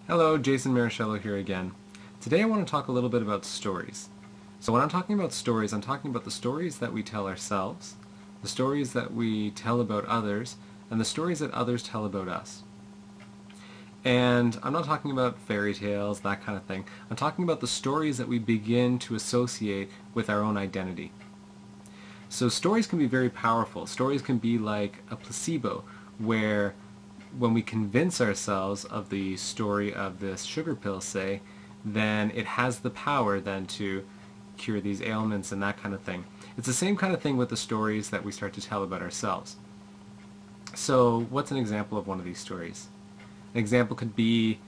Hello, Jason Maraschiello here again. Today I want to talk a little bit about stories. So when I'm talking about stories, I'm talking about the stories that we tell ourselves, the stories that we tell about others, and the stories that others tell about us. And I'm not talking about fairy tales, that kind of thing. I'm talking about the stories that we begin to associate with our own identity. So stories can be very powerful. Stories can be like a placebo, where when we convince ourselves of the story of this sugar pill, say, then it has the power then to cure these ailments and that kind of thing. It's the same kind of thing with the stories that we start to tell about ourselves. So what's an example of one of these stories? An example could be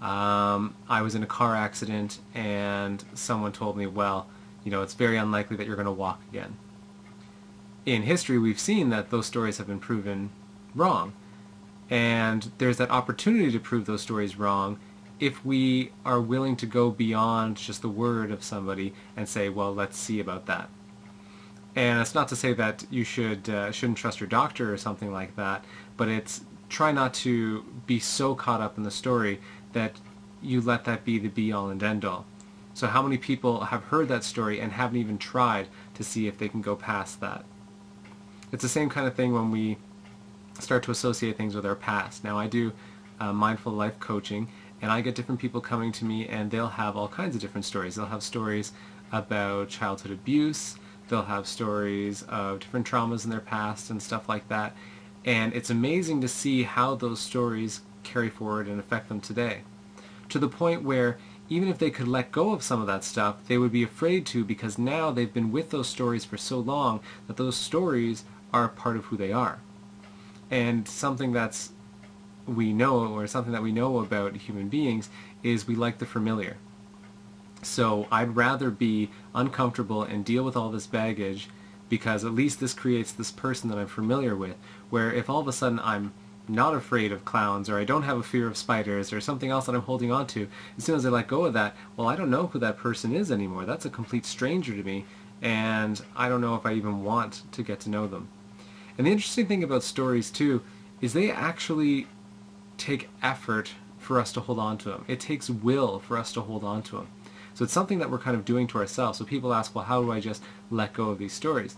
I was in a car accident and someone told me, well, it's very unlikely that you're going to walk again. In history, we've seen that those stories have been proven wrong. And there's that opportunity to prove those stories wrong if we are willing to go beyond just the word of somebody and say, well, let's see about that. And it's not to say that you shouldn't trust your doctor or something like that, but it's try not to be so caught up in the story that you let that be the be-all and end-all. So how many people have heard that story and haven't even tried to see if they can go past that? It's the same kind of thing when we start to associate things with our past. Now I do mindful life coaching, and I get different people coming to me and they'll have all kinds of different stories. They'll have stories about childhood abuse, they'll have stories of different traumas in their past and stuff like that, and it's amazing to see how those stories carry forward and affect them today. To the point where even if they could let go of some of that stuff, they would be afraid to, because now they've been with those stories for so long that those stories are a part of who they are. And something that we know about human beings is we like the familiar. So I'd rather be uncomfortable and deal with all this baggage, because at least this creates this person that I'm familiar with, where if all of a sudden I'm not afraid of clowns, or I don't have a fear of spiders, or something else that I'm holding on to, as soon as I let go of that, well, I don't know who that person is anymore. That's a complete stranger to me, and I don't know if I even want to get to know them. And the interesting thing about stories, too, is they actually take effort for us to hold on to them. It takes will for us to hold on to them. So it's something that we're kind of doing to ourselves. So people ask, well, how do I just let go of these stories?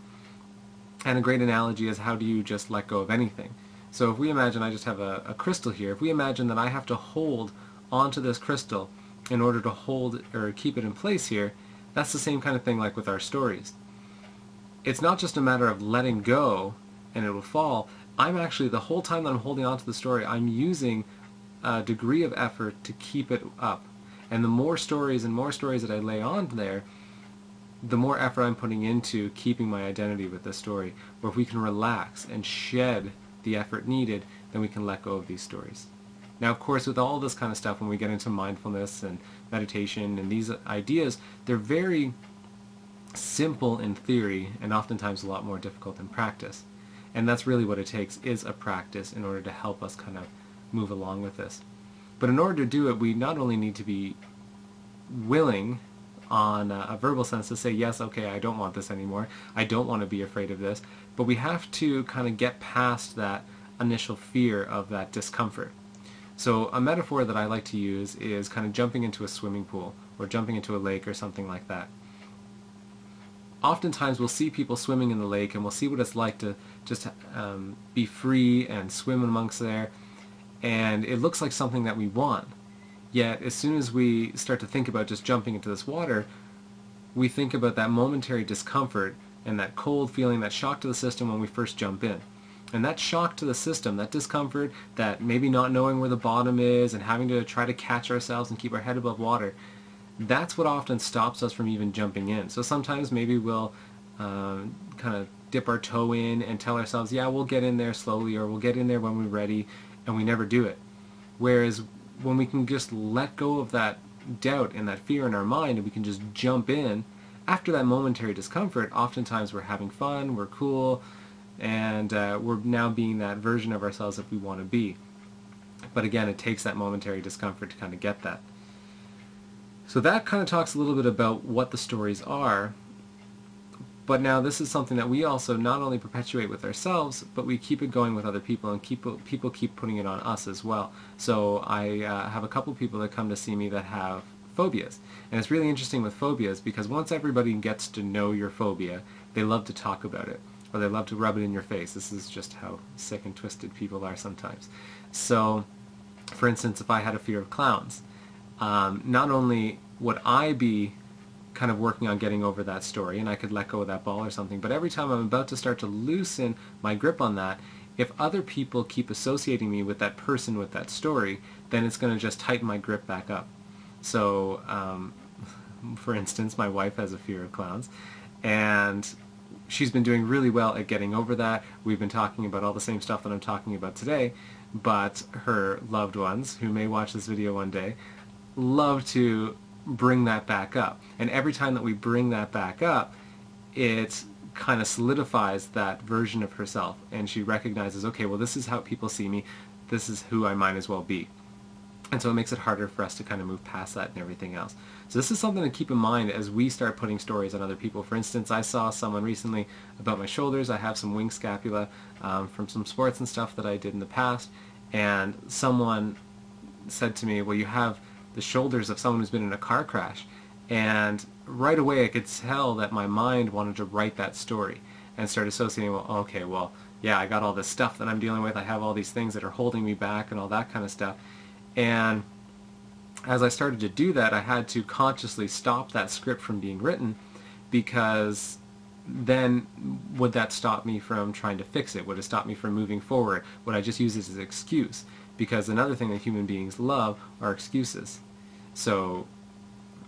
And a great analogy is, how do you just let go of anything? So if we imagine I just have a crystal here, if we imagine that I have to hold onto this crystal in order to hold or keep it in place here, that's the same kind of thing like with our stories. It's not just a matter of letting go and it will fall. I'm actually, the whole time that I'm holding on to the story, I'm using a degree of effort to keep it up. And the more stories and more stories that I lay on there, the more effort I'm putting into keeping my identity with this story. Where if we can relax and shed the effort needed, then we can let go of these stories. Now, of course, with all this kind of stuff, when we get into mindfulness and meditation and these ideas, they're very simple in theory and oftentimes a lot more difficult in practice. And that's really what it takes, is a practice in order to help us kind of move along with this. But in order to do it, we not only need to be willing on a verbal sense to say, yes, okay, I don't want this anymore, I don't want to be afraid of this, but we have to kind of get past that initial fear of that discomfort. So a metaphor that I like to use is kind of jumping into a swimming pool or jumping into a lake or something like that. Oftentimes we'll see people swimming in the lake and we'll see what it's like to just be free and swim amongst there, and it looks like something that we want. Yet as soon as we start to think about just jumping into this water, we think about that momentary discomfort and that cold feeling, that shock to the system when we first jump in. And that shock to the system, that discomfort, that maybe not knowing where the bottom is and having to try to catch ourselves and keep our head above water, that's what often stops us from even jumping in. So sometimes maybe we'll kind of dip our toe in and tell ourselves, yeah, we'll get in there slowly, or we'll get in there when we're ready, and we never do it. Whereas when we can just let go of that doubt and that fear in our mind and we can just jump in, after that momentary discomfort, oftentimes we're having fun, we're cool, and we're now being that version of ourselves that we want to be. But again, it takes that momentary discomfort to kind of get that. So that kind of talks a little bit about what the stories are, But now this is something that we also not only perpetuate with ourselves, but we keep it going with other people, and people keep putting it on us as well. So I have a couple people that come to see me that have phobias. And it's really interesting with phobias because once everybody gets to know your phobia, they love to talk about it, or they love to rub it in your face. This is just how sick and twisted people are sometimes. So, for instance, if I had a fear of clowns, not only would I be kind of working on getting over that story, and I could let go of that ball or something, but every time I'm about to start to loosen my grip on that, if other people keep associating me with that person, with that story, then it's going to just tighten my grip back up. So, for instance, my wife has a fear of clowns, and she's been doing really well at getting over that. We've been talking about all the same stuff that I'm talking about today, but her loved ones, who may watch this video one day, love to bring that back up. And every time that we bring that back up, it kind of solidifies that version of herself, and she recognizes, okay, well, this is how people see me, this is who I might as well be. And so it makes it harder for us to kind of move past that and everything else. So this is something to keep in mind as we start putting stories on other people. For instance, I saw someone recently about my shoulders. I have some wing scapula from some sports and stuff that I did in the past, and someone said to me, well, you have the shoulders of someone who's been in a car crash. And right away I could tell that my mind wanted to write that story and start associating, well, okay, well, yeah, I got all this stuff that I'm dealing with, I have all these things that are holding me back and all that kind of stuff. And as I started to do that, I had to consciously stop that script from being written, because then would that stop me from trying to fix it? Would it stop me from moving forward? Would I just use this as an excuse? Because another thing that human beings love are excuses. So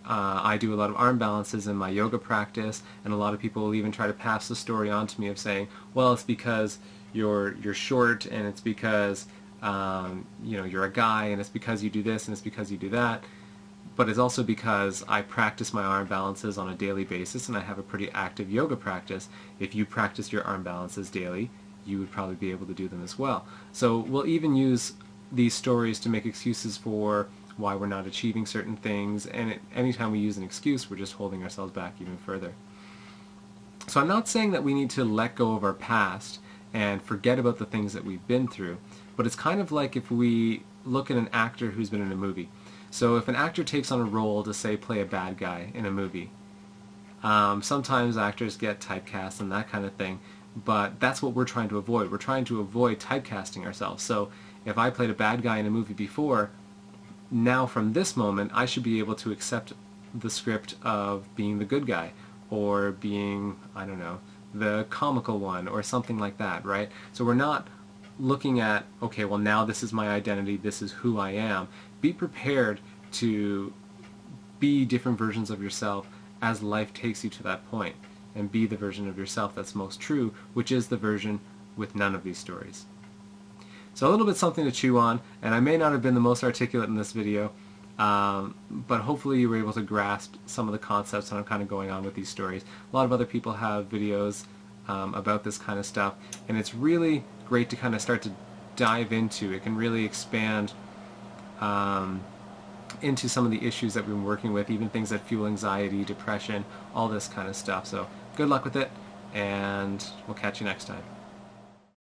I do a lot of arm balances in my yoga practice, and a lot of people will even try to pass the story on to me of saying, well, it's because you're short, and it's because you're a guy, and it's because you do this, and it's because you do that. But it's also because I practice my arm balances on a daily basis, and I have a pretty active yoga practice. If you practice your arm balances daily, you would probably be able to do them as well. So we'll even use these stories to make excuses for why we're not achieving certain things, and anytime we use an excuse, we're just holding ourselves back even further. So I'm not saying that we need to let go of our past and forget about the things that we've been through, but it's kind of like if we look at an actor who's been in a movie. So if an actor takes on a role to, say, play a bad guy in a movie, sometimes actors get typecast and that kind of thing, but that's what we're trying to avoid. We're trying to avoid typecasting ourselves. So if I played a bad guy in a movie before, now from this moment I should be able to accept the script of being the good guy, or being, I don't know, the comical one, or something like that, right? So we're not looking at, okay, well, now this is my identity, this is who I am. Be prepared to be different versions of yourself as life takes you to that point, and be the version of yourself that's most true, which is the version with none of these stories. So a little bit something to chew on, and I may not have been the most articulate in this video, but hopefully you were able to grasp some of the concepts that I'm kind of going on with these stories. A lot of other people have videos about this kind of stuff, and it's really great to kind of start to dive into. It can really expand into some of the issues that we've been working with, even things that fuel anxiety, depression, all this kind of stuff. So good luck with it, and we'll catch you next time.